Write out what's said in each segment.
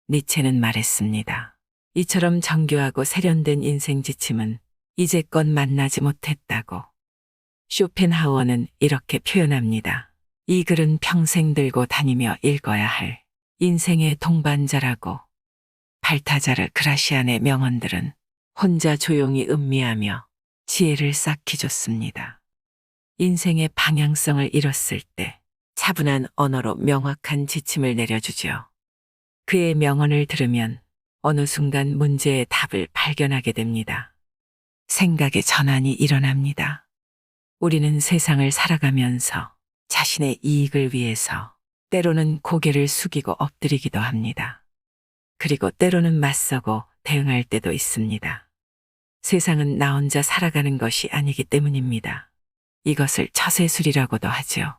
니체는 말했습니다. 이처럼 정교하고 세련된 인생 지침은 이제껏 만나지 못했다고. 쇼펜하우어는 이렇게 표현합니다. 이 글은 평생 들고 다니며 읽어야 할 인생의 동반자라고. 발타자르 그라시안의 명언들은 혼자 조용히 음미하며 지혜를 쌓기 줬습니다. 인생의 방향성을 잃었을 때 차분한 언어로 명확한 지침을 내려주죠. 그의 명언을 들으면 어느 순간 문제의 답을 발견하게 됩니다. 생각의 전환이 일어납니다. 우리는 세상을 살아가면서 자신의 이익을 위해서 때로는 고개를 숙이고 엎드리기도 합니다. 그리고 때로는 맞서고 대응할 때도 있습니다. 세상은 나 혼자 살아가는 것이 아니기 때문입니다. 이것을 처세술이라고도 하죠.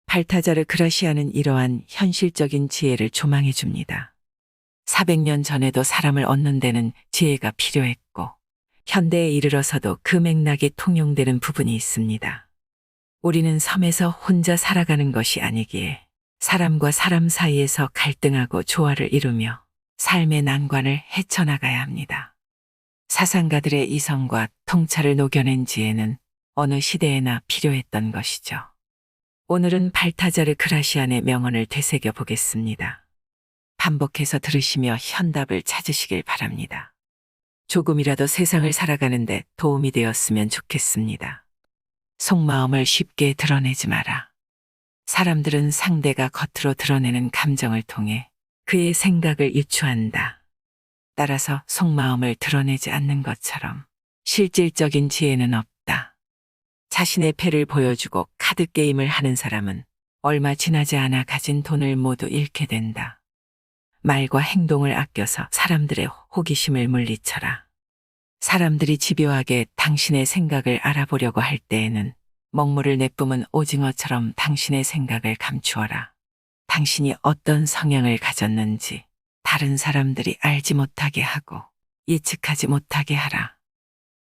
발타자르 그라시아는 이러한 현실적인 지혜를 조망해 줍니다. 400년 전에도 사람을 얻는 데는 지혜가 필요했고 현대에 이르러서도 그 맥락이 통용되는 부분이 있습니다. 우리는 섬에서 혼자 살아가는 것이 아니기에 사람과 사람 사이에서 갈등하고 조화를 이루며 삶의 난관을 헤쳐나가야 합니다. 사상가들의 이성과 통찰을 녹여낸 지혜는 어느 시대에나 필요했던 것이죠. 오늘은 발타자르 그라시안의 명언을 되새겨 보겠습니다. 반복해서 들으시며 현답을 찾으시길 바랍니다. 조금이라도 세상을 살아가는데 도움이 되었으면 좋겠습니다. 속마음을 쉽게 드러내지 마라. 사람들은 상대가 겉으로 드러내는 감정을 통해 그의 생각을 유추한다. 따라서 속마음을 드러내지 않는 것처럼 실질적인 지혜는 없다. 자신의 패를 보여주고 카드게임을 하는 사람은 얼마 지나지 않아 가진 돈을 모두 잃게 된다. 말과 행동을 아껴서 사람들의 호기심을 물리쳐라. 사람들이 집요하게 당신의 생각을 알아보려고 할 때에는 먹물을 내뿜은 오징어처럼 당신의 생각을 감추어라. 당신이 어떤 성향을 가졌는지 다른 사람들이 알지 못하게 하고 예측하지 못하게 하라.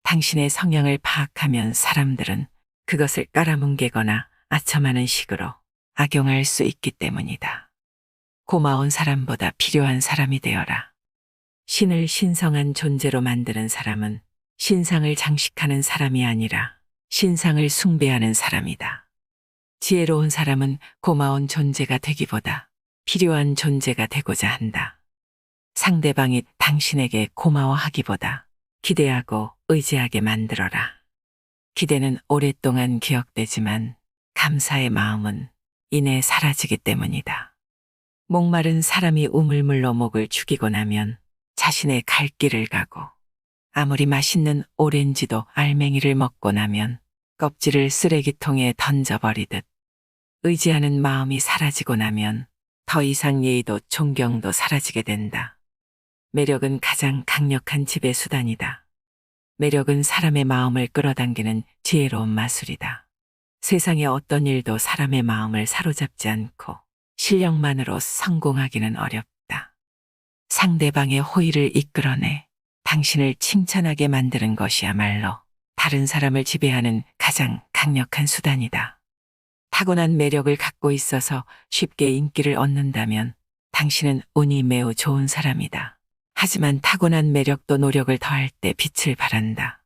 당신의 성향을 파악하면 사람들은 그것을 깔아뭉개거나 아첨하는 식으로 악용할 수 있기 때문이다. 고마운 사람보다 필요한 사람이 되어라. 신을 신성한 존재로 만드는 사람은 신상을 장식하는 사람이 아니라 신상을 숭배하는 사람이다. 지혜로운 사람은 고마운 존재가 되기보다 필요한 존재가 되고자 한다. 상대방이 당신에게 고마워하기보다 기대하고 의지하게 만들어라. 기대는 오랫동안 기억되지만 감사의 마음은 이내 사라지기 때문이다. 목마른 사람이 우물물로 목을 죽이고 나면 자신의 갈 길을 가고 아무리 맛있는 오렌지도 알맹이를 먹고 나면 껍질을 쓰레기통에 던져버리듯 의지하는 마음이 사라지고 나면 더 이상 예의도 존경도 사라지게 된다. 매력은 가장 강력한 지배 수단이다. 매력은 사람의 마음을 끌어당기는 지혜로운 마술이다. 세상의 어떤 일도 사람의 마음을 사로잡지 않고 실력만으로 성공하기는 어렵다. 상대방의 호의를 이끌어내 당신을 칭찬하게 만드는 것이야말로 다른 사람을 지배하는 가장 강력한 수단이다. 타고난 매력을 갖고 있어서 쉽게 인기를 얻는다면 당신은 운이 매우 좋은 사람이다. 하지만 타고난 매력도 노력을 더할 때 빛을 발한다.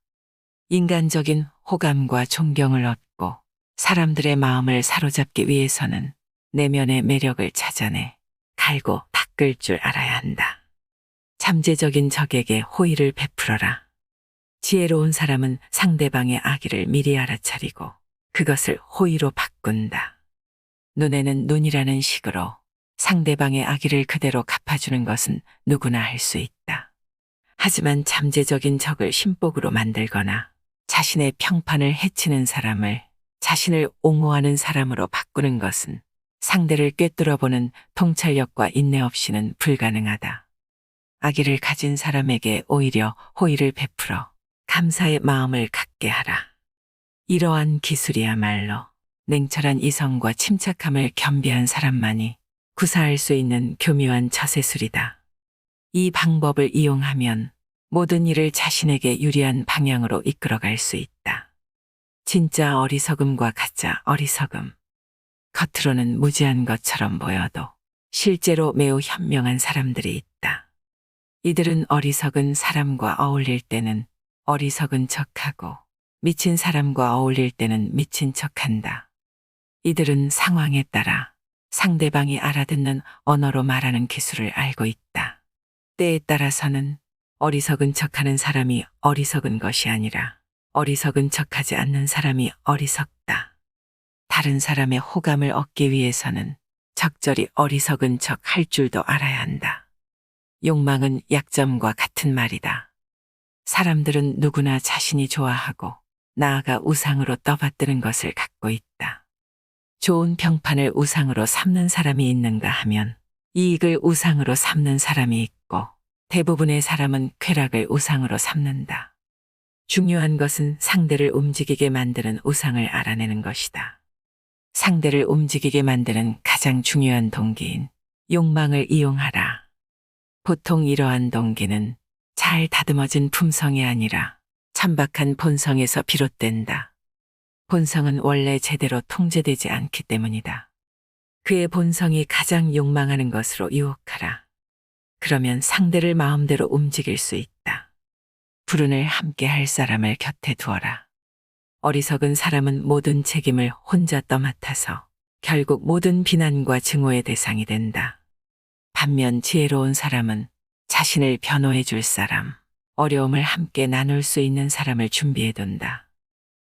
인간적인 호감과 존경을 얻고 사람들의 마음을 사로잡기 위해서는 내면의 매력을 찾아내 갈고 닦을 줄 알아야 한다. 잠재적인 적에게 호의를 베풀어라. 지혜로운 사람은 상대방의 악의를 미리 알아차리고 그것을 호의로 바꾼다. 눈에는 눈이라는 식으로 상대방의 악의를 그대로 갚아주는 것은 누구나 할 수 있다. 하지만 잠재적인 적을 신복으로 만들거나 자신의 평판을 해치는 사람을 자신을 옹호하는 사람으로 바꾸는 것은 상대를 꿰뚫어보는 통찰력과 인내 없이는 불가능하다. 악의를 가진 사람에게 오히려 호의를 베풀어 감사의 마음을 갖게 하라. 이러한 기술이야말로 냉철한 이성과 침착함을 겸비한 사람만이 구사할 수 있는 교묘한 처세술이다. 이 방법을 이용하면 모든 일을 자신에게 유리한 방향으로 이끌어갈 수 있다. 진짜 어리석음과 가짜 어리석음. 겉으로는 무지한 것처럼 보여도 실제로 매우 현명한 사람들이 있다. 이들은 어리석은 사람과 어울릴 때는 어리석은 척하고 미친 사람과 어울릴 때는 미친 척한다. 이들은 상황에 따라 상대방이 알아듣는 언어로 말하는 기술을 알고 있다. 때에 따라서는 어리석은 척하는 사람이 어리석은 것이 아니라 어리석은 척하지 않는 사람이 어리석다. 다른 사람의 호감을 얻기 위해서는 적절히 어리석은 척 할 줄도 알아야 한다. 욕망은 약점과 같은 말이다. 사람들은 누구나 자신이 좋아하고 나아가 우상으로 떠받드는 것을 갖고 있다. 좋은 평판을 우상으로 삼는 사람이 있는가 하면 이익을 우상으로 삼는 사람이 있고 대부분의 사람은 쾌락을 우상으로 삼는다. 중요한 것은 상대를 움직이게 만드는 우상을 알아내는 것이다. 상대를 움직이게 만드는 가장 중요한 동기인 욕망을 이용하라. 보통 이러한 동기는 잘 다듬어진 품성이 아니라 천박한 본성에서 비롯된다. 본성은 원래 제대로 통제되지 않기 때문이다. 그의 본성이 가장 욕망하는 것으로 유혹하라. 그러면 상대를 마음대로 움직일 수 있다. 불운을 함께 할 사람을 곁에 두어라. 어리석은 사람은 모든 책임을 혼자 떠맡아서 결국 모든 비난과 증오의 대상이 된다. 반면 지혜로운 사람은 자신을 변호해 줄 사람, 어려움을 함께 나눌 수 있는 사람을 준비해 둔다.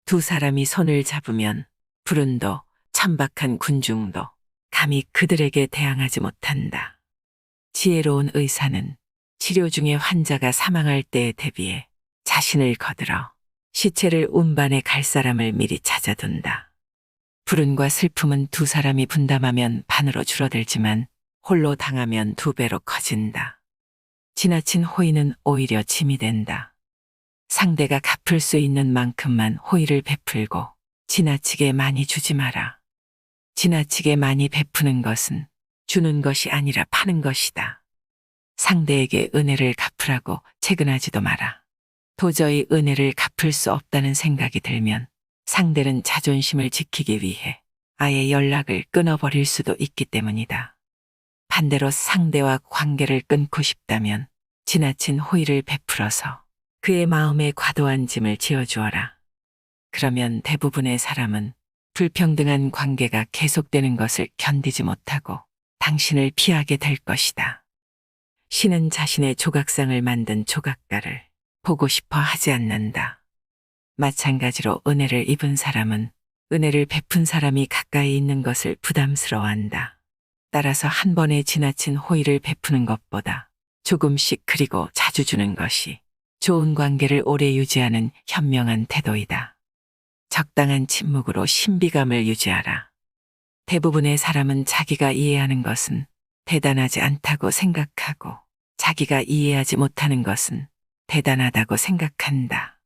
두 사람이 손을 잡으면 불운도 천박한 군중도 감히 그들에게 대항하지 못한다. 지혜로운 의사는 치료 중에 환자가 사망할 때에 대비해 자신을 거들어 시체를 운반해 갈 사람을 미리 찾아둔다. 불운과 슬픔은 두 사람이 분담하면 반으로 줄어들지만 홀로 당하면 2배로 커진다. 지나친 호의는 오히려 짐이 된다. 상대가 갚을 수 있는 만큼만 호의를 베풀고 지나치게 많이 주지 마라. 지나치게 많이 베푸는 것은 주는 것이 아니라 파는 것이다. 상대에게 은혜를 갚으라고 채근하지도 마라. 도저히 은혜를 갚을 수 없다는 생각이 들면 상대는 자존심을 지키기 위해 아예 연락을 끊어버릴 수도 있기 때문이다. 반대로 상대와 관계를 끊고 싶다면 지나친 호의를 베풀어서 그의 마음에 과도한 짐을 지어주어라. 그러면 대부분의 사람은 불평등한 관계가 계속되는 것을 견디지 못하고 당신을 피하게 될 것이다. 신은 자신의 조각상을 만든 조각가를 보고 싶어 하지 않는다. 마찬가지로 은혜를 입은 사람은 은혜를 베푼 사람이 가까이 있는 것을 부담스러워한다. 따라서 한 번에 지나친 호의를 베푸는 것보다 조금씩 그리고 자주 주는 것이 좋은 관계를 오래 유지하는 현명한 태도이다. 적당한 침묵으로 신비감을 유지하라. 대부분의 사람은 자기가 이해하는 것은 대단하지 않다고 생각하고 자기가 이해하지 못하는 것은 대단하다고 생각한다.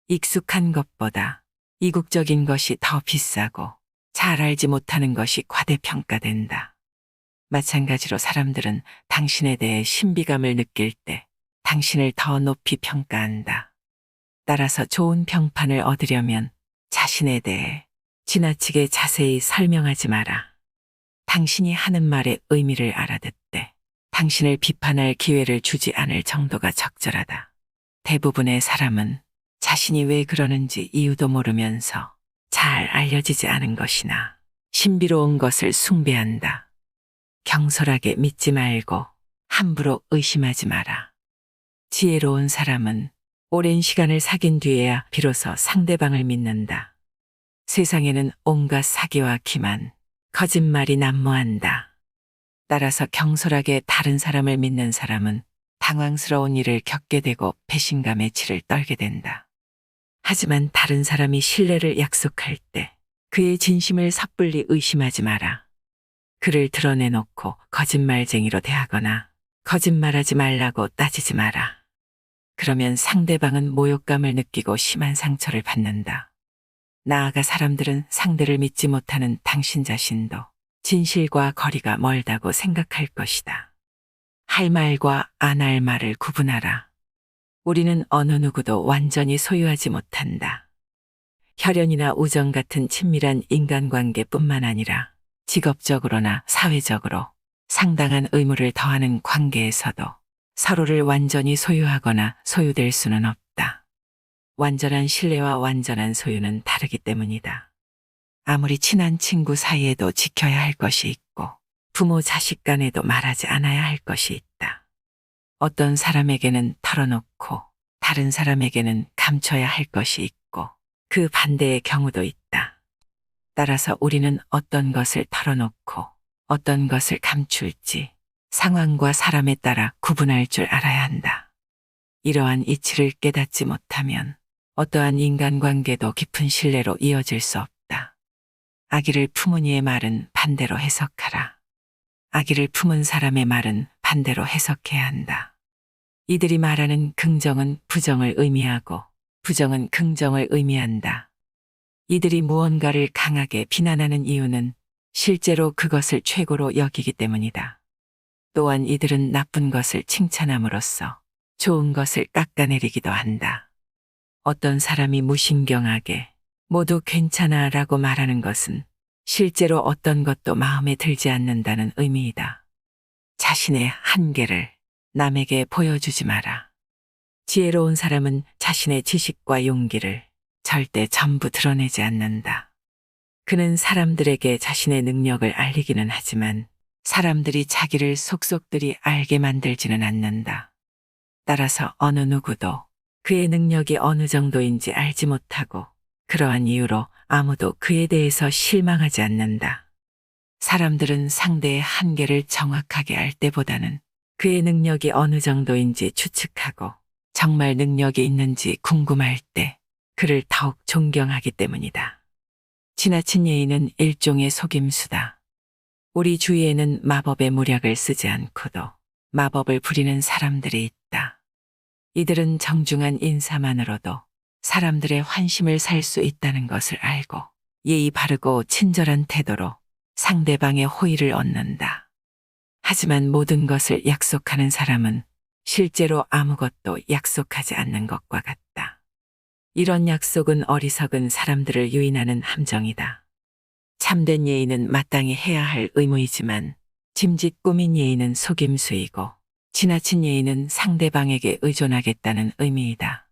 익숙한 것보다 이국적인 것이 더 비싸고 잘 알지 못하는 것이 과대평가된다. 마찬가지로 사람들은 당신에 대해 신비감을 느낄 때 당신을 더 높이 평가한다. 따라서 좋은 평판을 얻으려면 자신에 대해 지나치게 자세히 설명하지 마라. 당신이 하는 말의 의미를 알아듣되 당신을 비판할 기회를 주지 않을 정도가 적절하다. 대부분의 사람은 자신이 왜 그러는지 이유도 모르면서 잘 알려지지 않은 것이나 신비로운 것을 숭배한다. 경솔하게 믿지 말고 함부로 의심하지 마라. 지혜로운 사람은 오랜 시간을 사귄 뒤에야 비로소 상대방을 믿는다. 세상에는 온갖 사기와 기만, 거짓말이 난무한다. 따라서 경솔하게 다른 사람을 믿는 사람은 당황스러운 일을 겪게 되고 배신감에 치를 떨게 된다. 하지만 다른 사람이 신뢰를 약속할 때 그의 진심을 섣불리 의심하지 마라. 그를 드러내놓고 거짓말쟁이로 대하거나 거짓말하지 말라고 따지지 마라. 그러면 상대방은 모욕감을 느끼고 심한 상처를 받는다. 나아가 사람들은 상대를 믿지 못하는 당신 자신도 진실과 거리가 멀다고 생각할 것이다. 할 말과 안 할 말을 구분하라. 우리는 어느 누구도 완전히 소유하지 못한다. 혈연이나 우정 같은 친밀한 인간관계뿐만 아니라 직업적으로나 사회적으로 상당한 의무를 더하는 관계에서도 서로를 완전히 소유하거나 소유될 수는 없다. 완전한 신뢰와 완전한 소유는 다르기 때문이다. 아무리 친한 친구 사이에도 지켜야 할 것이 있고 부모 자식 간에도 말하지 않아야 할 것이 있다. 어떤 사람에게는 털어놓고 다른 사람에게는 감춰야 할 것이 있고 그 반대의 경우도 있다. 따라서 우리는 어떤 것을 털어놓고 어떤 것을 감출지 상황과 사람에 따라 구분할 줄 알아야 한다. 이러한 이치를 깨닫지 못하면 어떠한 인간관계도 깊은 신뢰로 이어질 수 없다. 아기를 품은 이의 말은 반대로 해석하라. 아기를 품은 사람의 말은 반대로 해석해야 한다. 이들이 말하는 긍정은 부정을 의미하고 부정은 긍정을 의미한다. 이들이 무언가를 강하게 비난하는 이유는 실제로 그것을 최고로 여기기 때문이다. 또한 이들은 나쁜 것을 칭찬함으로써 좋은 것을 깎아내리기도 한다. 어떤 사람이 무신경하게 모두 괜찮아 라고 말하는 것은 실제로 어떤 것도 마음에 들지 않는다는 의미이다. 자신의 한계를 남에게 보여주지 마라. 지혜로운 사람은 자신의 지식과 용기를 절대 전부 드러내지 않는다. 그는 사람들에게 자신의 능력을 알리기는 하지만 사람들이 자기를 속속들이 알게 만들지는 않는다. 따라서 어느 누구도 그의 능력이 어느 정도인지 알지 못하고 그러한 이유로 아무도 그에 대해서 실망하지 않는다. 사람들은 상대의 한계를 정확하게 알 때보다는 그의 능력이 어느 정도인지 추측하고 정말 능력이 있는지 궁금할 때 그를 더욱 존경하기 때문이다. 지나친 예의는 일종의 속임수다. 우리 주위에는 마법의 무력을 쓰지 않고도 마법을 부리는 사람들이 있다. 이들은 정중한 인사만으로도 사람들의 환심을 살 수 있다는 것을 알고 예의 바르고 친절한 태도로 상대방의 호의를 얻는다. 하지만 모든 것을 약속하는 사람은 실제로 아무것도 약속하지 않는 것과 같다. 이런 약속은 어리석은 사람들을 유인하는 함정이다. 참된 예의는 마땅히 해야 할 의무이지만 짐짓 꾸민 예의는 속임수이고 지나친 예의는 상대방에게 의존하겠다는 의미이다.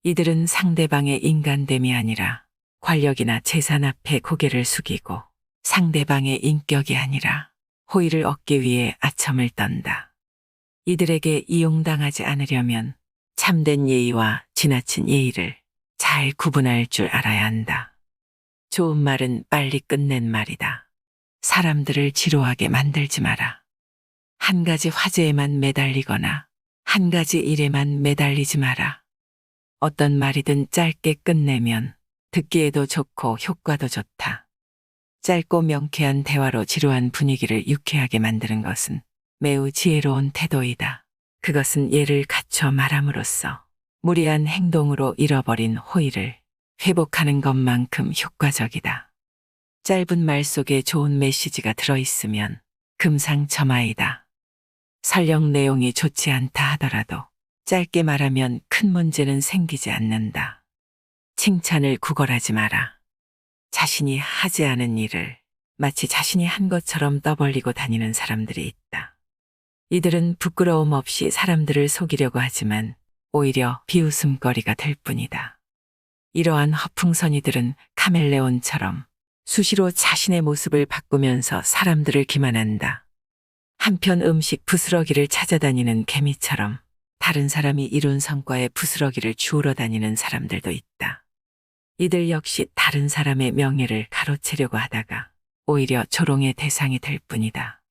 이들은 상대방의 인간됨이 아니라 권력이나 재산 앞에 고개를 숙이고 상대방의 인격이 아니라 호의를 얻기 위해 아첨을 떤다. 이들에게 이용당하지 않으려면 참된 예의와 지나친 예의를 잘 구분할 줄 알아야 한다. 좋은 말은 빨리 끝낸 말이다. 사람들을 지루하게 만들지 마라. 한 가지 화제에만 매달리거나 한 가지 일에만 매달리지 마라. 어떤 말이든 짧게 끝내면 듣기에도 좋고 효과도 좋다. 짧고 명쾌한 대화로 지루한 분위기를 유쾌하게 만드는 것은 매우 지혜로운 태도이다. 그것은 예를 갖춰 말함으로써 무리한 행동으로 잃어버린 호의를 회복하는 것만큼 효과적이다. 짧은 말 속에 좋은 메시지가 들어있으면 금상첨화이다. 설령 내용이 좋지 않다 하더라도 짧게 말하면 큰 문제는 생기지 않는다. 칭찬을 구걸하지 마라. 자신이 하지 않은 일을 마치 자신이 한 것처럼 떠벌리고 다니는 사람들이 있다. 이들은 부끄러움 없이 사람들을 속이려고 하지만 오히려 비웃음거리가 될 뿐이다. 이러한 허풍선이들은 카멜레온처럼 수시로 자신의 모습을 바꾸면서 사람들을 기만한다. 한편 음식 부스러기를 찾아다니는 개미처럼 다른 사람이 이룬 성과에 부스러기를 주우러 다니는 사람들도 있다. 이들 역시 다른 사람의 명예를 가로채려고 하다가 오히려 조롱의 대상이 될 뿐이다.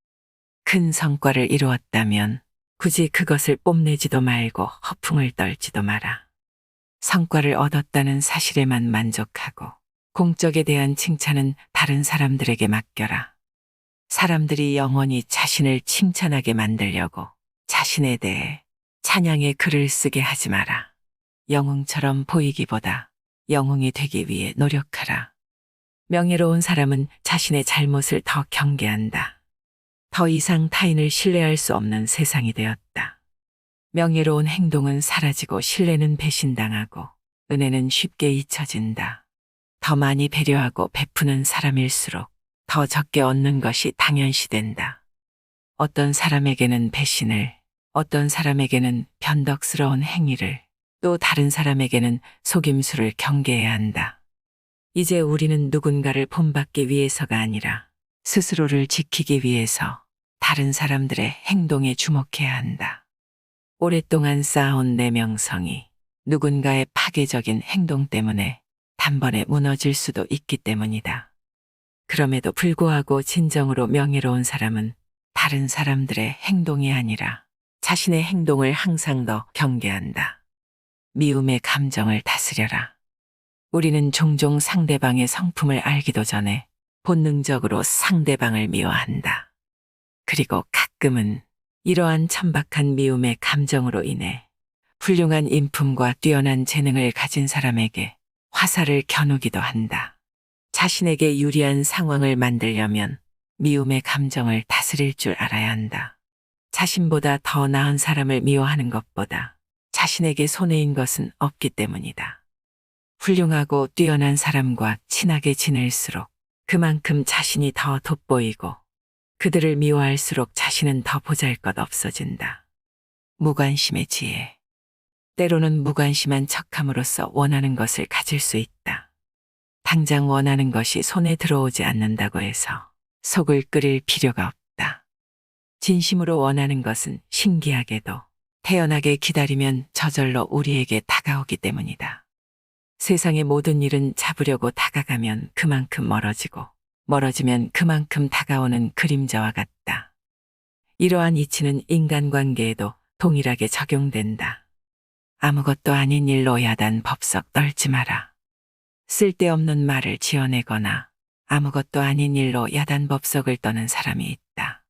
큰 성과를 이루었다면 굳이 그것을 뽐내지도 말고 허풍을 떨지도 마라. 성과를 얻었다는 사실에만 만족하고 공적에 대한 칭찬은 다른 사람들에게 맡겨라. 사람들이 영원히 자신을 칭찬하게 만들려고 자신에 대해 찬양의 글을 쓰게 하지 마라. 영웅처럼 보이기보다 영웅이 되기 위해 노력하라. 명예로운 사람은 자신의 잘못을 더 경계한다. 더 이상 타인을 신뢰할 수 없는 세상이 되었다. 명예로운 행동은 사라지고 신뢰는 배신당하고 은혜는 쉽게 잊혀진다. 더 많이 배려하고 베푸는 사람일수록 더 적게 얻는 것이 당연시된다. 어떤 사람에게는 배신을, 어떤 사람에게는 변덕스러운 행위를, 또 다른 사람에게는 속임수를 경계해야 한다. 이제 우리는 누군가를 본받기 위해서가 아니라 스스로를 지키기 위해서 다른 사람들의 행동에 주목해야 한다. 오랫동안 쌓아온 내 명성이 누군가의 파괴적인 행동 때문에 단번에 무너질 수도 있기 때문이다. 그럼에도 불구하고 진정으로 명예로운 사람은 다른 사람들의 행동이 아니라 자신의 행동을 항상 더 경계한다. 미움의 감정을 다스려라. 우리는 종종 상대방의 성품을 알기도 전에 본능적으로 상대방을 미워한다. 그리고 가끔은 이러한 천박한 미움의 감정으로 인해 훌륭한 인품과 뛰어난 재능을 가진 사람에게 화살을 겨누기도 한다. 자신에게 유리한 상황을 만들려면 미움의 감정을 다스릴 줄 알아야 한다. 자신보다 더 나은 사람을 미워하는 것보다 자신에게 손해인 것은 없기 때문이다. 훌륭하고 뛰어난 사람과 친하게 지낼수록 그만큼 자신이 더 돋보이고 그들을 미워할수록 자신은 더 보잘것없어진다. 무관심의 지혜. 때로는 무관심한 척함으로써 원하는 것을 가질 수 있다. 당장 원하는 것이 손에 들어오지 않는다고 해서 속을 끓일 필요가 없다. 진심으로 원하는 것은 신기하게도 태연하게 기다리면 저절로 우리에게 다가오기 때문이다. 세상의 모든 일은 잡으려고 다가가면 그만큼 멀어지고 멀어지면 그만큼 다가오는 그림자와 같다. 이러한 이치는 인간관계에도 동일하게 적용된다. 아무것도 아닌 일로 야단 법석 떨지 마라. 쓸데없는 말을 지어내거나 아무것도 아닌 일로 야단 법석을 떠는 사람이 있다.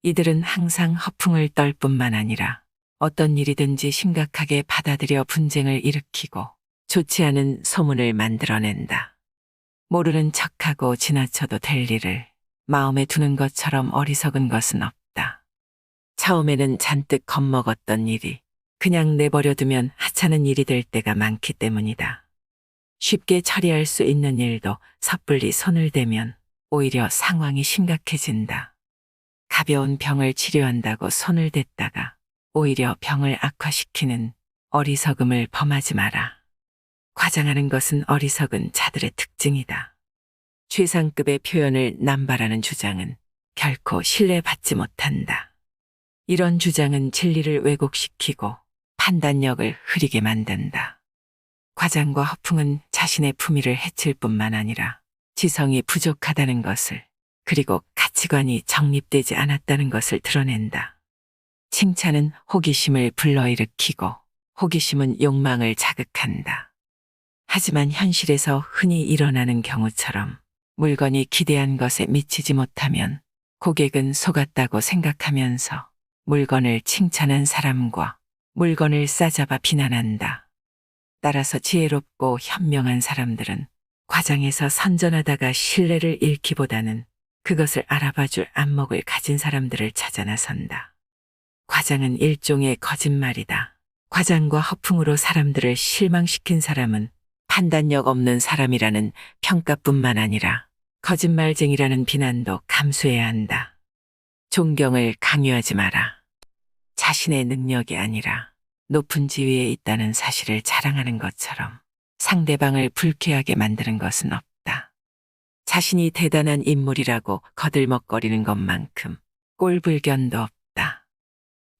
이들은 항상 허풍을 떨 뿐만 아니라 어떤 일이든지 심각하게 받아들여 분쟁을 일으키고 좋지 않은 소문을 만들어낸다. 모르는 척하고 지나쳐도 될 일을 마음에 두는 것처럼 어리석은 것은 없다. 처음에는 잔뜩 겁먹었던 일이 그냥 내버려두면 하찮은 일이 될 때가 많기 때문이다. 쉽게 처리할 수 있는 일도 섣불리 손을 대면 오히려 상황이 심각해진다. 가벼운 병을 치료한다고 손을 댔다가 오히려 병을 악화시키는 어리석음을 범하지 마라. 과장하는 것은 어리석은 자들의 특징이다. 최상급의 표현을 남발하는 주장은 결코 신뢰받지 못한다. 이런 주장은 진리를 왜곡시키고 판단력을 흐리게 만든다. 과장과 허풍은 자신의 품위를 해칠 뿐만 아니라 지성이 부족하다는 것을, 그리고 가치관이 정립되지 않았다는 것을 드러낸다. 칭찬은 호기심을 불러일으키고 호기심은 욕망을 자극한다. 하지만 현실에서 흔히 일어나는 경우처럼 물건이 기대한 것에 미치지 못하면 고객은 속았다고 생각하면서 물건을 칭찬한 사람과 물건을 싸잡아 비난한다. 따라서 지혜롭고 현명한 사람들은 과장해서 선전하다가 신뢰를 잃기보다는 그것을 알아봐줄 안목을 가진 사람들을 찾아 나선다. 과장은 일종의 거짓말이다. 과장과 허풍으로 사람들을 실망시킨 사람은 판단력 없는 사람이라는 평가뿐만 아니라 거짓말쟁이라는 비난도 감수해야 한다. 존경을 강요하지 마라. 자신의 능력이 아니라 높은 지위에 있다는 사실을 자랑하는 것처럼 상대방을 불쾌하게 만드는 것은 없다. 자신이 대단한 인물이라고 거들먹거리는 것만큼 꼴불견도 없다.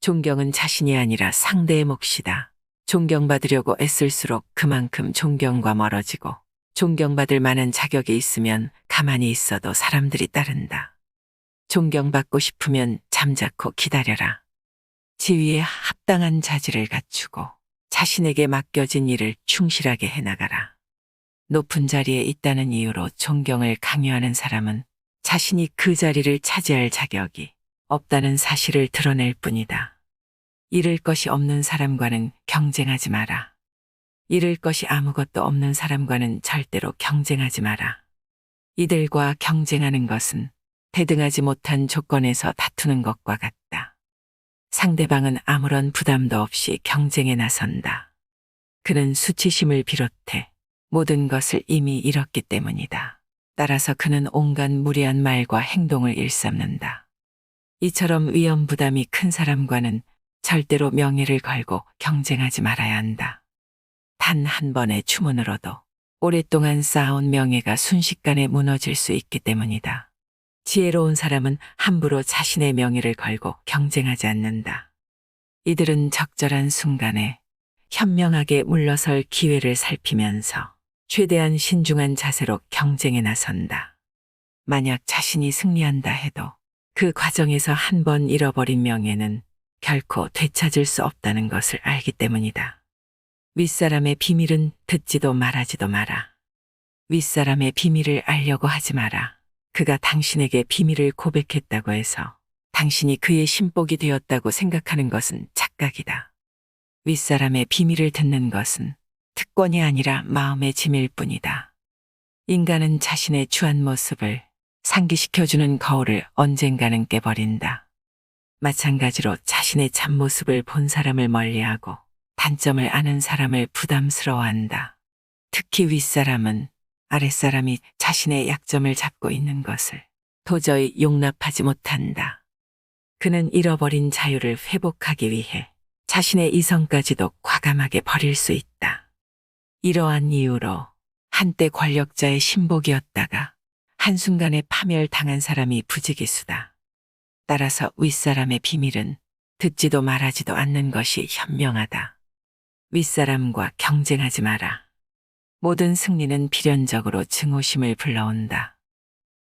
존경은 자신이 아니라 상대의 몫이다. 존경받으려고 애쓸수록 그만큼 존경과 멀어지고 존경받을 만한 자격이 있으면 가만히 있어도 사람들이 따른다. 존경받고 싶으면 잠자코 기다려라. 지위에 합당한 자질을 갖추고 자신에게 맡겨진 일을 충실하게 해나가라. 높은 자리에 있다는 이유로 존경을 강요하는 사람은 자신이 그 자리를 차지할 자격이 없다는 사실을 드러낼 뿐이다. 잃을 것이 없는 사람과는 경쟁하지 마라. 잃을 것이 아무것도 없는 사람과는 절대로 경쟁하지 마라. 이들과 경쟁하는 것은 대등하지 못한 조건에서 다투는 것과 같다. 상대방은 아무런 부담도 없이 경쟁에 나선다. 그는 수치심을 비롯해 모든 것을 이미 잃었기 때문이다. 따라서 그는 온갖 무리한 말과 행동을 일삼는다. 이처럼 위험 부담이 큰 사람과는 절대로 명예를 걸고 경쟁하지 말아야 한다. 단 한 번의 추문으로도 오랫동안 쌓아온 명예가 순식간에 무너질 수 있기 때문이다. 지혜로운 사람은 함부로 자신의 명예를 걸고 경쟁하지 않는다. 이들은 적절한 순간에 현명하게 물러설 기회를 살피면서 최대한 신중한 자세로 경쟁에 나선다. 만약 자신이 승리한다 해도 그 과정에서 한 번 잃어버린 명예는 결코 되찾을 수 없다는 것을 알기 때문이다. 윗사람의 비밀은 듣지도 말하지도 마라. 윗사람의 비밀을 알려고 하지 마라. 그가 당신에게 비밀을 고백했다고 해서 당신이 그의 신복이 되었다고 생각하는 것은 착각이다. 윗사람의 비밀을 듣는 것은 특권이 아니라 마음의 짐일 뿐이다. 인간은 자신의 추한 모습을 상기시켜주는 거울을 언젠가는 깨버린다. 마찬가지로 자신의 참모습을 본 사람을 멀리하고 단점을 아는 사람을 부담스러워한다. 특히 윗사람은 아랫사람이 자신의 약점을 잡고 있는 것을 도저히 용납하지 못한다. 그는 잃어버린 자유를 회복하기 위해 자신의 이성까지도 과감하게 버릴 수 있다. 이러한 이유로 한때 권력자의 신복이었다가 한순간에 파멸당한 사람이 부지기수다. 따라서 윗사람의 비밀은 듣지도 말하지도 않는 것이 현명하다. 윗사람과 경쟁하지 마라. 모든 승리는 필연적으로 증오심을 불러온다.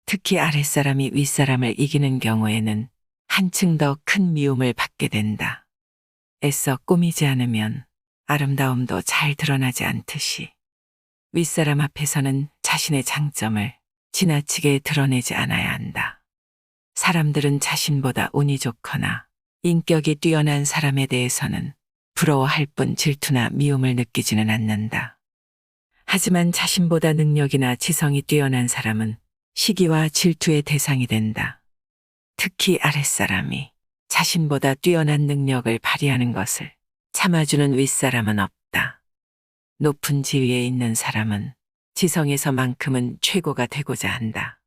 특히 아랫사람이 윗사람을 이기는 경우에는 한층 더 큰 미움을 받게 된다. 애써 꾸미지 않으면 아름다움도 잘 드러나지 않듯이 윗사람 앞에서는 자신의 장점을 지나치게 드러내지 않아야 한다. 사람들은 자신보다 운이 좋거나 인격이 뛰어난 사람에 대해서는 부러워할 뿐 질투나 미움을 느끼지는 않는다. 하지만 자신보다 능력이나 지성이 뛰어난 사람은 시기와 질투의 대상이 된다. 특히 아랫사람이 자신보다 뛰어난 능력을 발휘하는 것을 참아주는 윗사람은 없다. 높은 지위에 있는 사람은 지성에서만큼은 최고가 되고자 한다.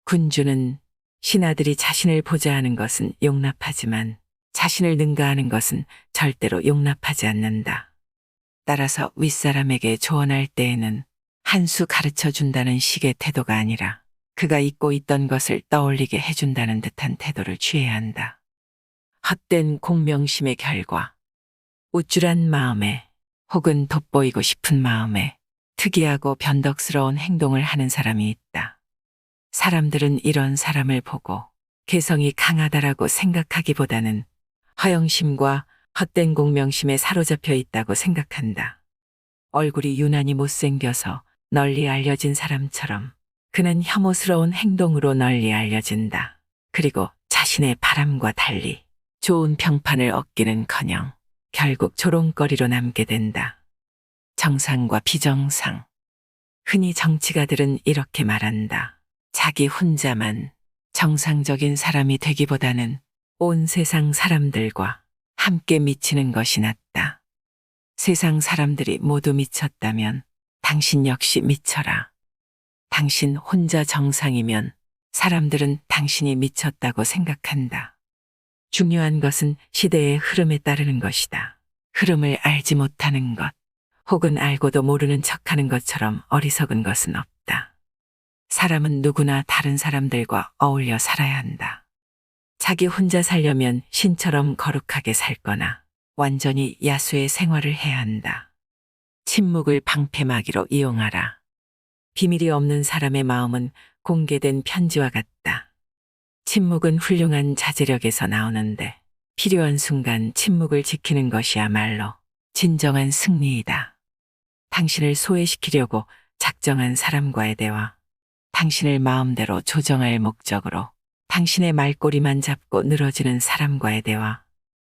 군주는 신하들이 자신을 보좌하는 것은 용납하지만 자신을 능가하는 것은 절대로 용납하지 않는다. 따라서 윗사람에게 조언할 때에는 한 수 가르쳐 준다는 식의 태도가 아니라 그가 잊고 있던 것을 떠올리게 해준다는 듯한 태도를 취해야 한다. 헛된 공명심의 결과 우쭐한 마음에 혹은 돋보이고 싶은 마음에 특이하고 변덕스러운 행동을 하는 사람이 있다. 사람들은 이런 사람을 보고 개성이 강하다라고 생각하기보다는 허영심과 헛된 공명심에 사로잡혀 있다고 생각한다. 얼굴이 유난히 못생겨서 널리 알려진 사람처럼 그는 혐오스러운 행동으로 널리 알려진다. 그리고 자신의 바람과 달리 좋은 평판을 얻기는커녕 결국 조롱거리로 남게 된다. 정상과 비정상. 흔히 정치가들은 이렇게 말한다. 자기 혼자만 정상적인 사람이 되기보다는 온 세상 사람들과 함께 미치는 것이 낫다. 세상 사람들이 모두 미쳤다면 당신 역시 미쳐라. 당신 혼자 정상이면 사람들은 당신이 미쳤다고 생각한다. 중요한 것은 시대의 흐름에 따르는 것이다. 흐름을 알지 못하는 것, 혹은 알고도 모르는 척하는 것처럼 어리석은 것은 없다. 사람은 누구나 다른 사람들과 어울려 살아야 한다. 자기 혼자 살려면 신처럼 거룩하게 살거나 완전히 야수의 생활을 해야 한다. 침묵을 방패막이로 이용하라. 비밀이 없는 사람의 마음은 공개된 편지와 같다. 침묵은 훌륭한 자제력에서 나오는데 필요한 순간 침묵을 지키는 것이야말로 진정한 승리이다. 당신을 소외시키려고 작정한 사람과의 대화, 당신을 마음대로 조정할 목적으로 당신의 말꼬리만 잡고 늘어지는 사람과의 대화,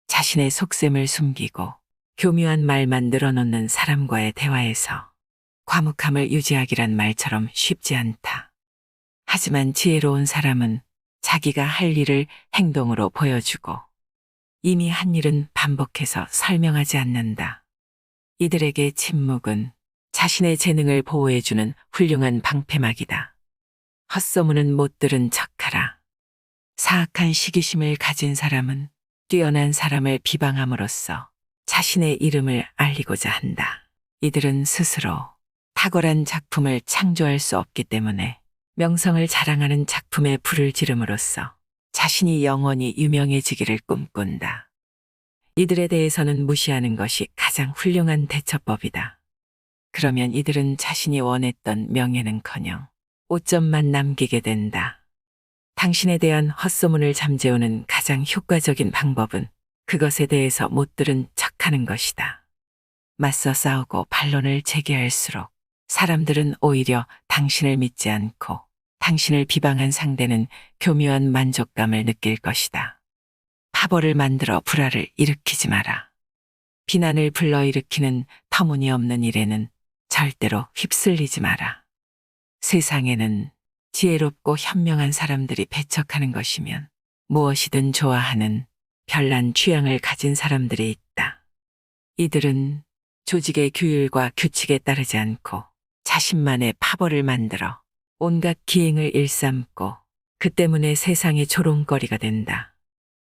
자신의 속셈을 숨기고 교묘한 말만 늘어놓는 사람과의 대화에서 과묵함을 유지하기란 말처럼 쉽지 않다. 하지만 지혜로운 사람은 자기가 할 일을 행동으로 보여주고 이미 한 일은 반복해서 설명하지 않는다. 이들에게 침묵은 자신의 재능을 보호해주는 훌륭한 방패막이다. 헛소문은 못 들은 척하라. 사악한 시기심을 가진 사람은 뛰어난 사람을 비방함으로써 자신의 이름을 알리고자 한다. 이들은 스스로 탁월한 작품을 창조할 수 없기 때문에 명성을 자랑하는 작품에 불을 지름으로써 자신이 영원히 유명해지기를 꿈꾼다. 이들에 대해서는 무시하는 것이 가장 훌륭한 대처법이다. 그러면 이들은 자신이 원했던 명예는커녕 오점만 남기게 된다. 당신에 대한 헛소문을 잠재우는 가장 효과적인 방법은 그것에 대해서 못 들은 척하는 것이다. 맞서 싸우고 반론을 제기할수록 사람들은 오히려 당신을 믿지 않고 당신을 비방한 상대는 교묘한 만족감을 느낄 것이다. 파벌을 만들어 불화를 일으키지 마라. 비난을 불러일으키는 터무니없는 일에는 절대로 휩쓸리지 마라. 세상에는 지혜롭고 현명한 사람들이 배척하는 것이면 무엇이든 좋아하는 별난 취향을 가진 사람들이 있다. 이들은 조직의 규율과 규칙에 따르지 않고 자신만의 파벌을 만들어 온갖 기행을 일삼고 그 때문에 세상의 조롱거리가 된다.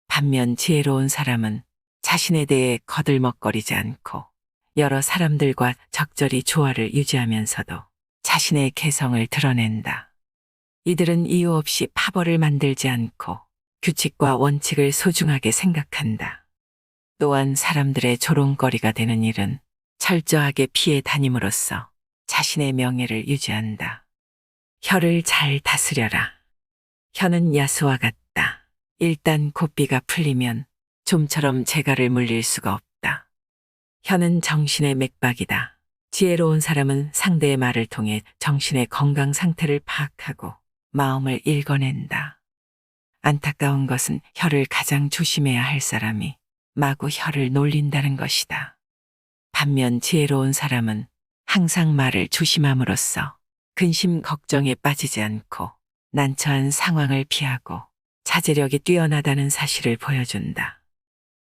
반면 지혜로운 사람은 자신에 대해 거들먹거리지 않고 여러 사람들과 적절히 조화를 유지하면서도 자신의 개성을 드러낸다. 이들은 이유 없이 파벌을 만들지 않고 규칙과 원칙을 소중하게 생각한다. 또한 사람들의 조롱거리가 되는 일은 철저하게 피해 다님으로써 자신의 명예를 유지한다. 혀를 잘 다스려라. 혀는 야수와 같다. 일단 고삐가 풀리면 좀처럼 재갈을 물릴 수가 없다. 혀는 정신의 맥박이다. 지혜로운 사람은 상대의 말을 통해 정신의 건강 상태를 파악하고 마음을 읽어낸다. 안타까운 것은 혀를 가장 조심해야 할 사람이 마구 혀를 놀린다는 것이다. 반면 지혜로운 사람은 항상 말을 조심함으로써 근심 걱정에 빠지지 않고 난처한 상황을 피하고 자제력이 뛰어나다는 사실을 보여준다.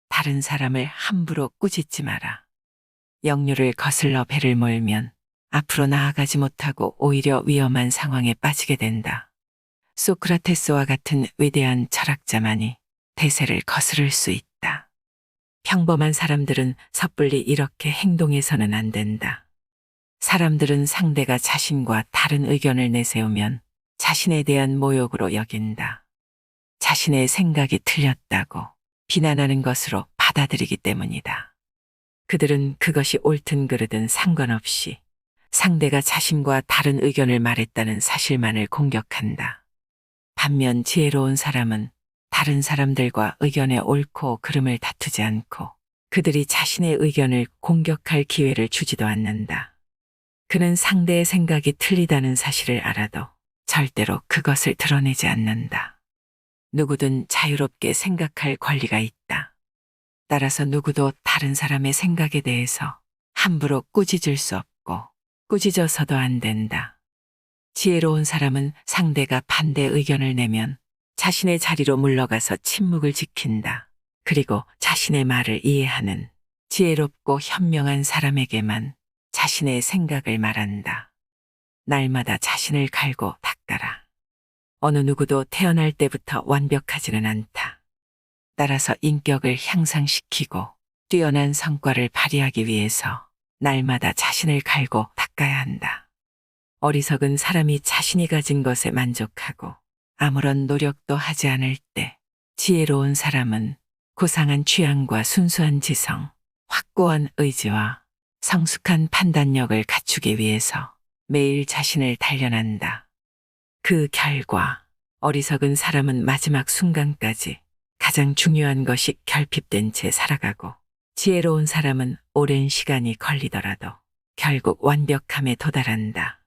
다른 사람을 함부로 꾸짖지 마라. 역류를 거슬러 배를 몰면 앞으로 나아가지 못하고 오히려 위험한 상황에 빠지게 된다. 소크라테스와 같은 위대한 철학자만이 대세를 거스를 수 있다. 평범한 사람들은 섣불리 이렇게 행동해서는 안 된다. 사람들은 상대가 자신과 다른 의견을 내세우면 자신에 대한 모욕으로 여긴다. 자신의 생각이 틀렸다고 비난하는 것으로 받아들이기 때문이다. 그들은 그것이 옳든 그르든 상관없이 상대가 자신과 다른 의견을 말했다는 사실만을 공격한다. 반면 지혜로운 사람은 다른 사람들과 의견의 옳고 그름을 다투지 않고 그들이 자신의 의견을 공격할 기회를 주지도 않는다. 그는 상대의 생각이 틀리다는 사실을 알아도 절대로 그것을 드러내지 않는다. 누구든 자유롭게 생각할 권리가 있다. 따라서 누구도 다른 사람의 생각에 대해서 함부로 꾸짖을 수 없고 꾸짖어서도 안 된다. 지혜로운 사람은 상대가 반대 의견을 내면 자신의 자리로 물러가서 침묵을 지킨다. 그리고 자신의 말을 이해하는 지혜롭고 현명한 사람에게만 자신의 생각을 말한다. 날마다 자신을 갈고 닦아라. 어느 누구도 태어날 때부터 완벽하지는 않다. 따라서 인격을 향상시키고 뛰어난 성과를 발휘하기 위해서 날마다 자신을 갈고 닦아야 한다. 어리석은 사람이 자신이 가진 것에 만족하고 아무런 노력도 하지 않을 때 지혜로운 사람은 고상한 취향과 순수한 지성, 확고한 의지와 성숙한 판단력을 갖추기 위해서 매일 자신을 단련한다. 그 결과 어리석은 사람은 마지막 순간까지 가장 중요한 것이 결핍된 채 살아가고 지혜로운 사람은 오랜 시간이 걸리더라도 결국 완벽함에 도달한다.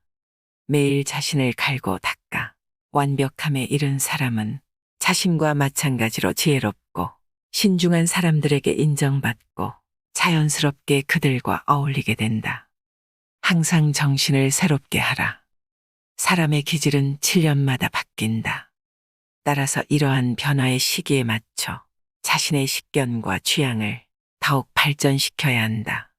매일 자신을 갈고 닦아 완벽함에 이른 사람은 자신과 마찬가지로 지혜롭고 신중한 사람들에게 인정받고 자연스럽게 그들과 어울리게 된다. 항상 정신을 새롭게 하라. 사람의 기질은 7년마다 바뀐다. 따라서 이러한 변화의 시기에 맞춰 자신의 식견과 취향을 더욱 발전시켜야 한다.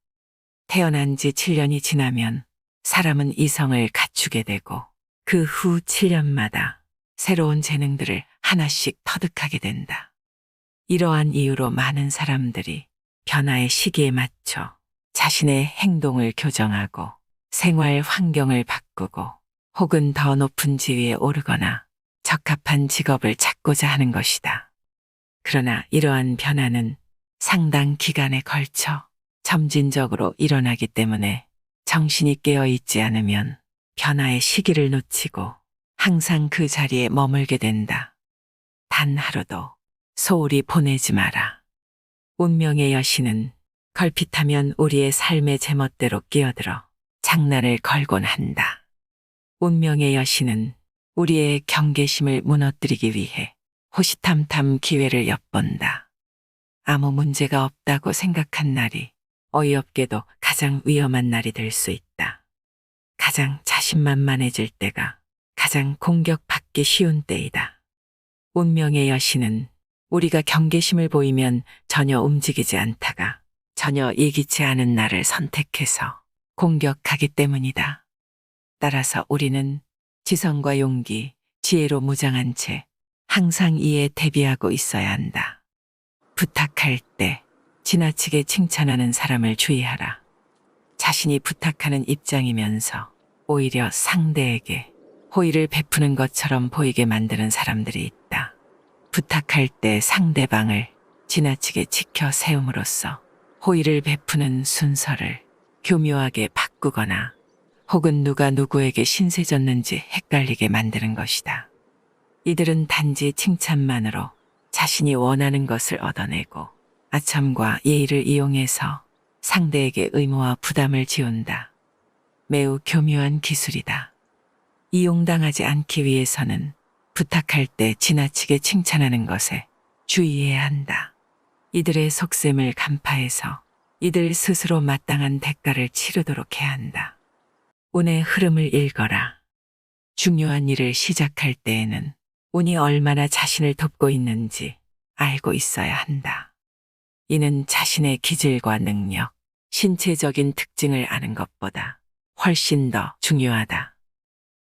태어난 지 7년이 지나면 사람은 이성을 갖추게 되고 그 후 7년마다 새로운 재능들을 하나씩 터득하게 된다. 이러한 이유로 많은 사람들이 변화의 시기에 맞춰 자신의 행동을 교정하고 생활 환경을 바꾸고 혹은 더 높은 지위에 오르거나 적합한 직업을 찾고자 하는 것이다. 그러나 이러한 변화는 상당 기간에 걸쳐 점진적으로 일어나기 때문에 정신이 깨어 있지 않으면 변화의 시기를 놓치고 항상 그 자리에 머물게 된다. 단 하루도 소홀히 보내지 마라. 운명의 여신은 걸핏하면 우리의 삶의 제멋대로 끼어들어 장난을 걸곤 한다. 운명의 여신은 우리의 경계심을 무너뜨리기 위해 호시탐탐 기회를 엿본다. 아무 문제가 없다고 생각한 날이 어이없게도 가장 위험한 날이 될 수 있다. 가장 자신만만해질 때가 가장 공격받기 쉬운 때이다. 운명의 여신은 우리가 경계심을 보이면 전혀 움직이지 않다가 전혀 예기치 않은 날을 선택해서 공격하기 때문이다. 따라서 우리는 지성과 용기, 지혜로 무장한 채 항상 이에 대비하고 있어야 한다. 부탁할 때 지나치게 칭찬하는 사람을 주의하라. 자신이 부탁하는 입장이면서 오히려 상대에게 호의를 베푸는 것처럼 보이게 만드는 사람들이 있다. 부탁할 때 상대방을 지나치게 지켜 세움으로써 호의를 베푸는 순서를 교묘하게 바꾸거나 혹은 누가 누구에게 신세졌는지 헷갈리게 만드는 것이다. 이들은 단지 칭찬만으로 자신이 원하는 것을 얻어내고 아첨과 예의를 이용해서 상대에게 의무와 부담을 지운다. 매우 교묘한 기술이다. 이용당하지 않기 위해서는 부탁할 때 지나치게 칭찬하는 것에 주의해야 한다. 이들의 속셈을 간파해서 이들 스스로 마땅한 대가를 치르도록 해야 한다. 운의 흐름을 읽어라. 중요한 일을 시작할 때에는 운이 얼마나 자신을 돕고 있는지 알고 있어야 한다. 이는 자신의 기질과 능력, 신체적인 특징을 아는 것보다 훨씬 더 중요하다.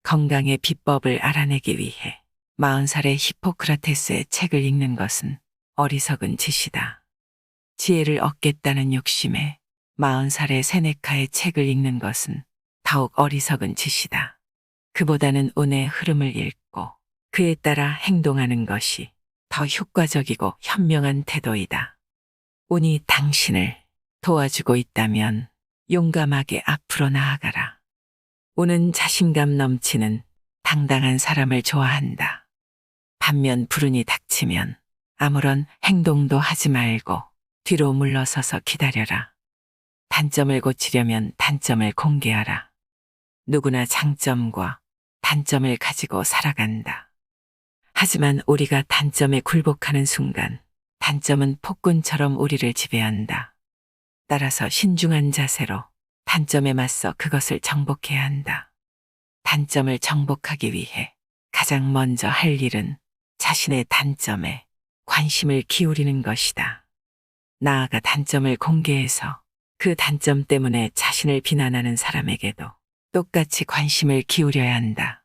건강의 비법을 알아내기 위해 40살의 히포크라테스의 책을 읽는 것은 어리석은 짓이다. 지혜를 얻겠다는 욕심에 40살의 세네카의 책을 읽는 것은 더욱 어리석은 짓이다. 그보다는 운의 흐름을 읽고 그에 따라 행동하는 것이 더 효과적이고 현명한 태도이다. 운이 당신을 도와주고 있다면 용감하게 앞으로 나아가라. 운은 자신감 넘치는 당당한 사람을 좋아한다. 반면 불운이 닥치면 아무런 행동도 하지 말고 뒤로 물러서서 기다려라. 단점을 고치려면 단점을 공개하라. 누구나 장점과 단점을 가지고 살아간다. 하지만 우리가 단점에 굴복하는 순간 단점은 폭군처럼 우리를 지배한다. 따라서 신중한 자세로 단점에 맞서 그것을 정복해야 한다. 단점을 정복하기 위해 가장 먼저 할 일은 자신의 단점에 관심을 기울이는 것이다. 나아가 단점을 공개해서 그 단점 때문에 자신을 비난하는 사람에게도 똑같이 관심을 기울여야 한다.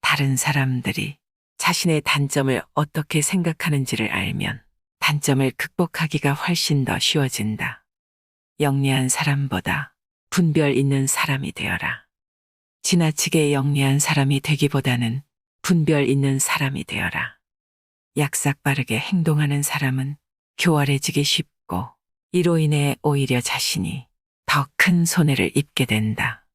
다른 사람들이 자신의 단점을 어떻게 생각하는지를 알면 단점을 극복하기가 훨씬 더 쉬워진다. 영리한 사람보다 분별 있는 사람이 되어라. 지나치게 영리한 사람이 되기보다는 분별 있는 사람이 되어라. 약삭빠르게 행동하는 사람은 교활해지기 쉽고 이로 인해 오히려 자신이 더 큰 손해를 입게 된다.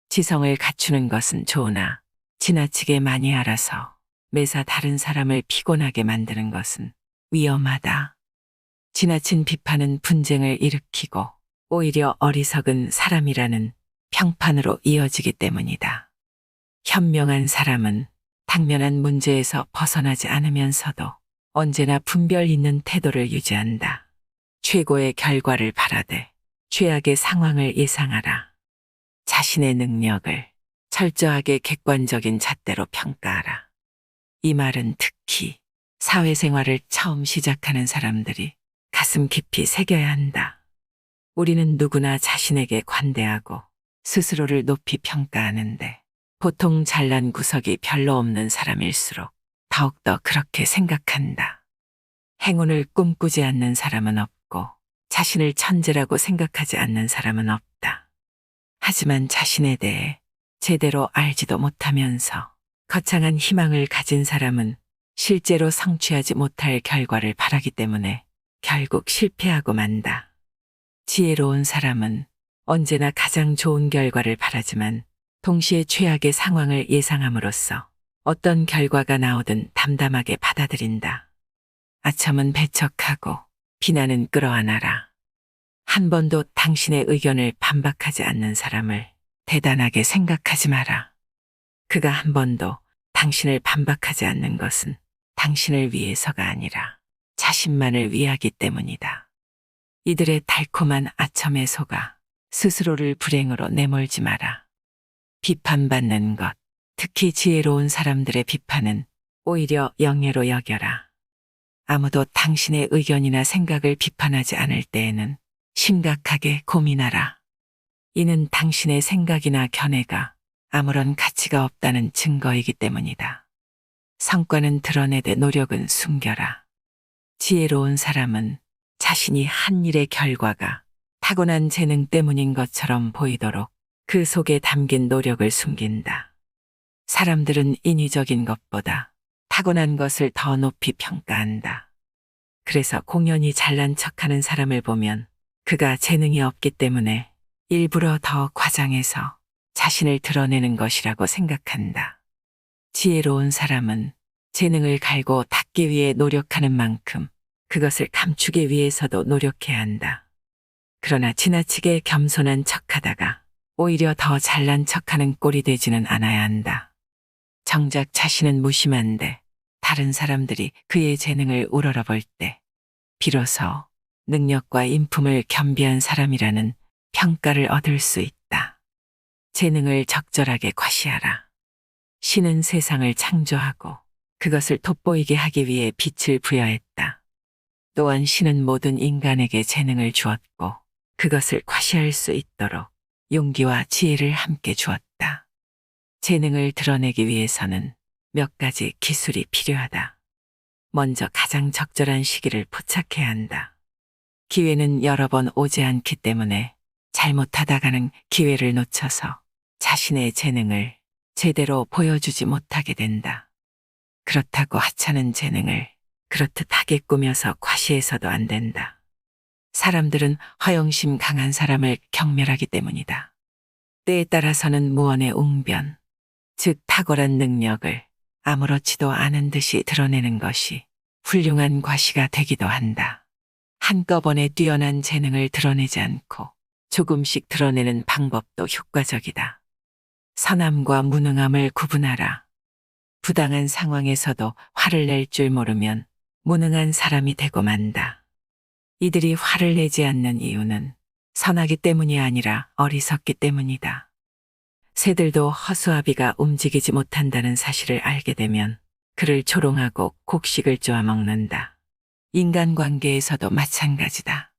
지성을 갖추는 것은 좋으나 지나치게 많이 알아서 매사 다른 사람을 피곤하게 만드는 것은 위험하다. 지나친 비판은 분쟁을 일으키고 오히려 어리석은 사람이라는 평판으로 이어지기 때문이다. 현명한 사람은 당면한 문제에서 벗어나지 않으면서도 언제나 분별 있는 태도를 유지한다. 최고의 결과를 바라되 최악의 상황을 예상하라. 자신의 능력을 철저하게 객관적인 잣대로 평가하라. 이 말은 특히 사회생활을 처음 시작하는 사람들이 가슴 깊이 새겨야 한다. 우리는 누구나 자신에게 관대하고 스스로를 높이 평가하는데 보통 잘난 구석이 별로 없는 사람일수록 더 더욱더 그렇게 생각한다. 행운을 꿈꾸지 않는 사람은 없고 자신을 천재라고 생각하지 않는 사람은 없다. 하지만 자신에 대해 제대로 알지도 못하면서 거창한 희망을 가진 사람은 실제로 성취하지 못할 결과를 바라기 때문에 결국 실패하고 만다. 지혜로운 사람은 언제나 가장 좋은 결과를 바라지만 동시에 최악의 상황을 예상함으로써 어떤 결과가 나오든 담담하게 받아들인다. 아첨은 배척하고 비난은 끌어안아라. 한 번도 당신의 의견을 반박하지 않는 사람을 대단하게 생각하지 마라. 그가 한 번도 당신을 반박하지 않는 것은 당신을 위해서가 아니라 자신만을 위하기 때문이다. 이들의 달콤한 아첨에 속아 스스로를 불행으로 내몰지 마라. 비판받는 것, 특히 지혜로운 사람들의 비판은 오히려 영예로 여겨라. 아무도 당신의 의견이나 생각을 비판하지 않을 때에는 심각하게 고민하라. 이는 당신의 생각이나 견해가 아무런 가치가 없다는 증거이기 때문이다. 성과는 드러내되 노력은 숨겨라. 지혜로운 사람은 자신이 한 일의 결과가 타고난 재능 때문인 것처럼 보이도록 그 속에 담긴 노력을 숨긴다. 사람들은 인위적인 것보다 타고난 것을 더 높이 평가한다. 그래서 공연히 잘난 척하는 사람을 보면 그가 재능이 없기 때문에 일부러 더 과장해서 자신을 드러내는 것이라고 생각한다. 지혜로운 사람은 재능을 갈고 닦기 위해 노력하는 만큼 그것을 감추기 위해서도 노력해야 한다. 그러나 지나치게 겸손한 척하다가 오히려 더 잘난 척하는 꼴이 되지는 않아야 한다. 정작 자신은 무심한데 다른 사람들이 그의 재능을 우러러볼 때 비로소 능력과 인품을 겸비한 사람이라는 평가를 얻을 수 있다. 재능을 적절하게 과시하라. 신은 세상을 창조하고 그것을 돋보이게 하기 위해 빛을 부여했다. 또한 신은 모든 인간에게 재능을 주었고 그것을 과시할 수 있도록 용기와 지혜를 함께 주었다. 재능을 드러내기 위해서는 몇 가지 기술이 필요하다. 먼저 가장 적절한 시기를 포착해야 한다. 기회는 여러 번 오지 않기 때문에 잘못하다가는 기회를 놓쳐서 자신의 재능을 제대로 보여주지 못하게 된다. 그렇다고 하찮은 재능을 그렇듯 하게 꾸며서 과시해서도 안 된다. 사람들은 허영심 강한 사람을 경멸하기 때문이다. 때에 따라서는 무언의 웅변, 즉 탁월한 능력을 아무렇지도 않은 듯이 드러내는 것이 훌륭한 과시가 되기도 한다. 한꺼번에 뛰어난 재능을 드러내지 않고 조금씩 드러내는 방법도 효과적이다. 선함과 무능함을 구분하라. 부당한 상황에서도 화를 낼 줄 모르면 무능한 사람이 되고 만다. 이들이 화를 내지 않는 이유는 선하기 때문이 아니라 어리석기 때문이다. 새들도 허수아비가 움직이지 못한다는 사실을 알게 되면 그를 조롱하고 곡식을 쪼아 먹는다. 인간관계에서도 마찬가지다.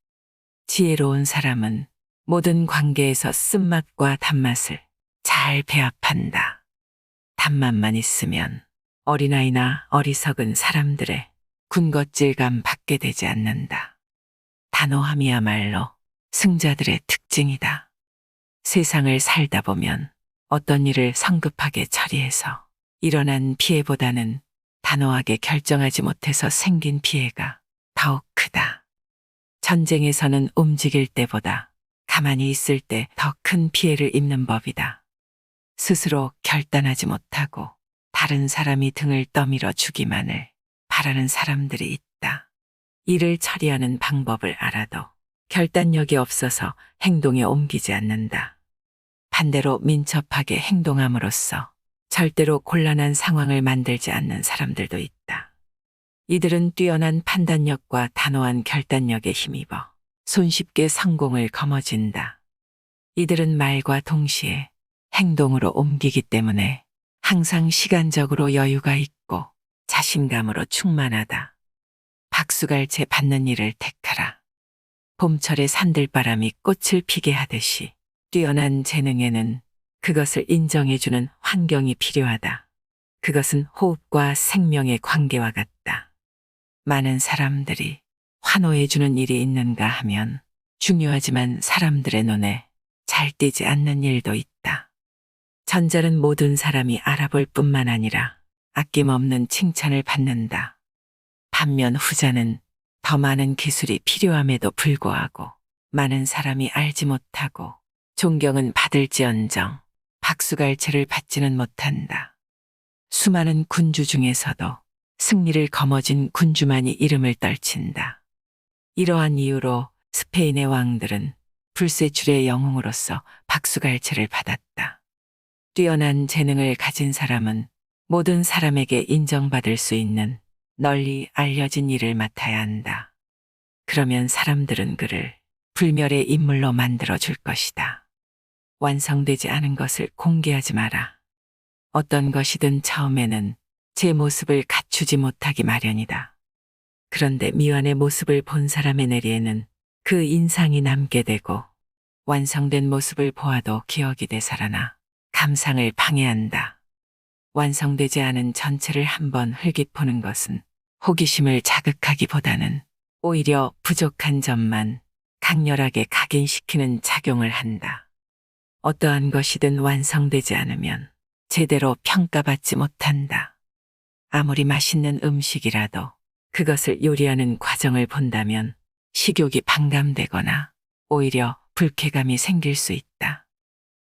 지혜로운 사람은 모든 관계에서 쓴맛과 단맛을 잘 배합한다. 단맛만 있으면 어린아이나 어리석은 사람들의 군것질감 받게 되지 않는다. 단호함이야말로 승자들의 특징이다. 세상을 살다 보면 어떤 일을 성급하게 처리해서 일어난 피해보다는 단호하게 결정하지 못해서 생긴 피해가 더욱 크다. 전쟁에서는 움직일 때보다 가만히 있을 때 더 큰 피해를 입는 법이다. 스스로 결단하지 못하고 다른 사람이 등을 떠밀어 주기만을 바라는 사람들이 있다. 일을 처리하는 방법을 알아도 결단력이 없어서 행동에 옮기지 않는다. 반대로 민첩하게 행동함으로써 절대로 곤란한 상황을 만들지 않는 사람들도 있다. 이들은 뛰어난 판단력과 단호한 결단력에 힘입어 손쉽게 성공을 거머쥔다. 이들은 말과 동시에 행동으로 옮기기 때문에 항상 시간적으로 여유가 있고 자신감으로 충만하다. 박수갈채 받는 일을 택하라. 봄철의 산들바람이 꽃을 피게 하듯이 뛰어난 재능에는 그것을 인정해주는 환경이 필요하다. 그것은 호흡과 생명의 관계와 같다. 많은 사람들이 환호해주는 일이 있는가 하면 중요하지만 사람들의 눈에 잘 띄지 않는 일도 있다. 전자는 모든 사람이 알아볼 뿐만 아니라 아낌없는 칭찬을 받는다. 반면 후자는 더 많은 기술이 필요함에도 불구하고 많은 사람이 알지 못하고 존경은 받을지언정 박수갈채를 받지는 못한다. 수많은 군주 중에서도 승리를 거머쥔 군주만이 이름을 떨친다. 이러한 이유로 스페인의 왕들은 불세출의 영웅으로서 박수갈채를 받았다. 뛰어난 재능을 가진 사람은 모든 사람에게 인정받을 수 있는 널리 알려진 일을 맡아야 한다. 그러면 사람들은 그를 불멸의 인물로 만들어 줄 것이다. 완성되지 않은 것을 공개하지 마라. 어떤 것이든 처음에는 제 모습을 갖추지 못하기 마련이다. 그런데 미완의 모습을 본 사람의 뇌리에는 그 인상이 남게 되고 완성된 모습을 보아도 기억이 되살아나 감상을 방해한다. 완성되지 않은 전체를 한번 흘깃보는 것은 호기심을 자극하기보다는 오히려 부족한 점만 강렬하게 각인시키는 작용을 한다. 어떠한 것이든 완성되지 않으면 제대로 평가받지 못한다. 아무리 맛있는 음식이라도 그것을 요리하는 과정을 본다면 식욕이 반감되거나 오히려 불쾌감이 생길 수 있다.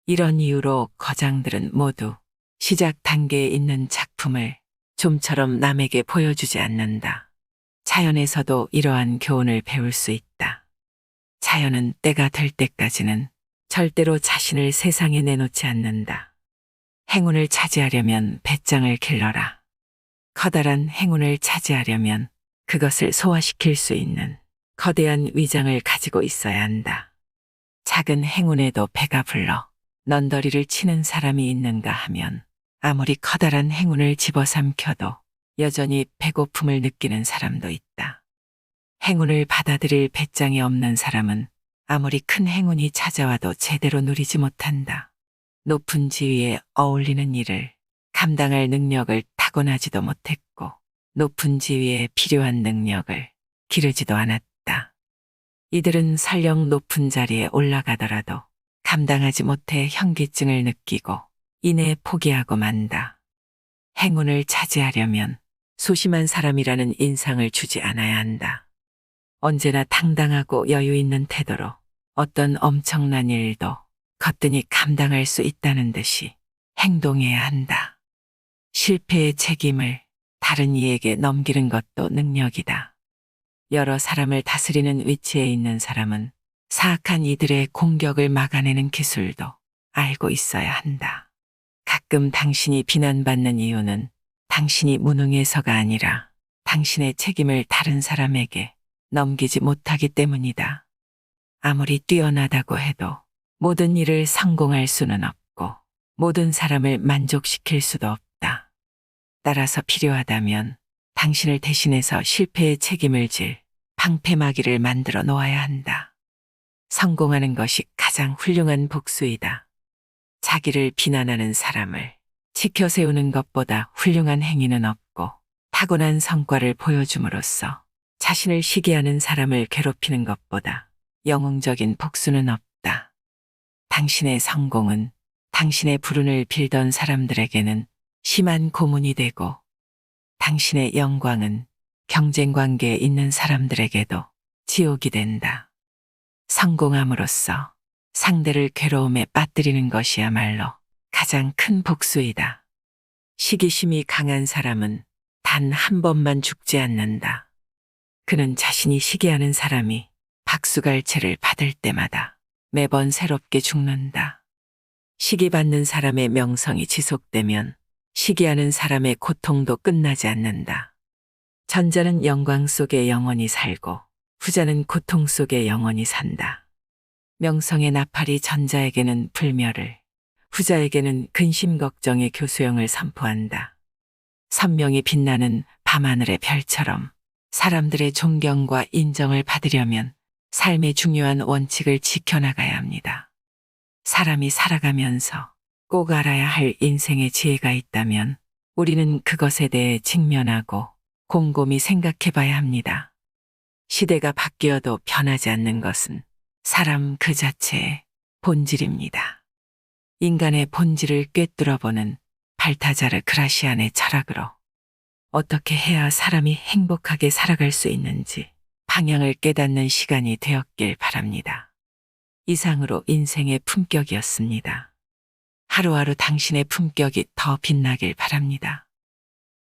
이런 이유로 거장들은 모두 시작 단계에 있는 작품을 좀처럼 남에게 보여주지 않는다. 자연에서도 이러한 교훈을 배울 수 있다. 자연은 때가 될 때까지는 절대로 자신을 세상에 내놓지 않는다. 행운을 차지하려면 배짱을 길러라. 커다란 행운을 차지하려면 그것을 소화시킬 수 있는 거대한 위장을 가지고 있어야 한다. 작은 행운에도 배가 불러 넌더리를 치는 사람이 있는가 하면 아무리 커다란 행운을 집어삼켜도 여전히 배고픔을 느끼는 사람도 있다. 행운을 받아들일 배짱이 없는 사람은 아무리 큰 행운이 찾아와도 제대로 누리지 못한다. 높은 지위에 어울리는 일을 감당할 능력을 타고나지도 못했고 높은 지위에 필요한 능력을 기르지도 않았다. 이들은 설령 높은 자리에 올라가더라도 감당하지 못해 현기증을 느끼고 이내 포기하고 만다. 행운을 차지하려면 소심한 사람이라는 인상을 주지 않아야 한다. 언제나 당당하고 여유 있는 태도로 어떤 엄청난 일도 거뜬히 감당할 수 있다는 듯이 행동해야 한다. 실패의 책임을 다른 이에게 넘기는 것도 능력이다. 여러 사람을 다스리는 위치에 있는 사람은 사악한 이들의 공격을 막아내는 기술도 알고 있어야 한다. 가끔 당신이 비난받는 이유는 당신이 무능해서가 아니라 당신의 책임을 다른 사람에게 넘기지 못하기 때문이다. 아무리 뛰어나다고 해도 모든 일을 성공할 수는 없고 모든 사람을 만족시킬 수도 없다. 따라서 필요하다면 당신을 대신해서 실패의 책임을 질 방패막이를 만들어 놓아야 한다. 성공하는 것이 가장 훌륭한 복수이다. 자기를 비난하는 사람을 지켜 세우는 것보다 훌륭한 행위는 없고 타고난 성과를 보여줌으로써 자신을 시기하는 사람을 괴롭히는 것보다 영웅적인 복수는 없다. 당신의 성공은 당신의 불운을 빌던 사람들에게는 심한 고문이 되고 당신의 영광은 경쟁 관계에 있는 사람들에게도 지옥이 된다. 성공함으로써 상대를 괴로움에 빠뜨리는 것이야말로 가장 큰 복수이다. 시기심이 강한 사람은 단 한 번만 죽지 않는다. 그는 자신이 시기하는 사람이 박수갈채를 받을 때마다 매번 새롭게 죽는다. 시기받는 사람의 명성이 지속되면 시기하는 사람의 고통도 끝나지 않는다. 전자는 영광 속에 영원히 살고 후자는 고통 속에 영원히 산다. 명성의 나팔이 전자에게는 불멸을, 후자에게는 근심 걱정의 교수형을 선포한다. 선명히 빛나는 밤하늘의 별처럼 사람들의 존경과 인정을 받으려면 삶의 중요한 원칙을 지켜나가야 합니다. 사람이 살아가면서 꼭 알아야 할 인생의 지혜가 있다면 우리는 그것에 대해 직면하고 곰곰이 생각해 봐야 합니다. 시대가 바뀌어도 변하지 않는 것은 사람 그 자체의 본질입니다. 인간의 본질을 꿰뚫어보는 발타자르 그라시안의 철학으로 어떻게 해야 사람이 행복하게 살아갈 수 있는지 방향을 깨닫는 시간이 되었길 바랍니다. 이상으로 인생의 품격이었습니다. 하루하루 당신의 품격이 더 빛나길 바랍니다.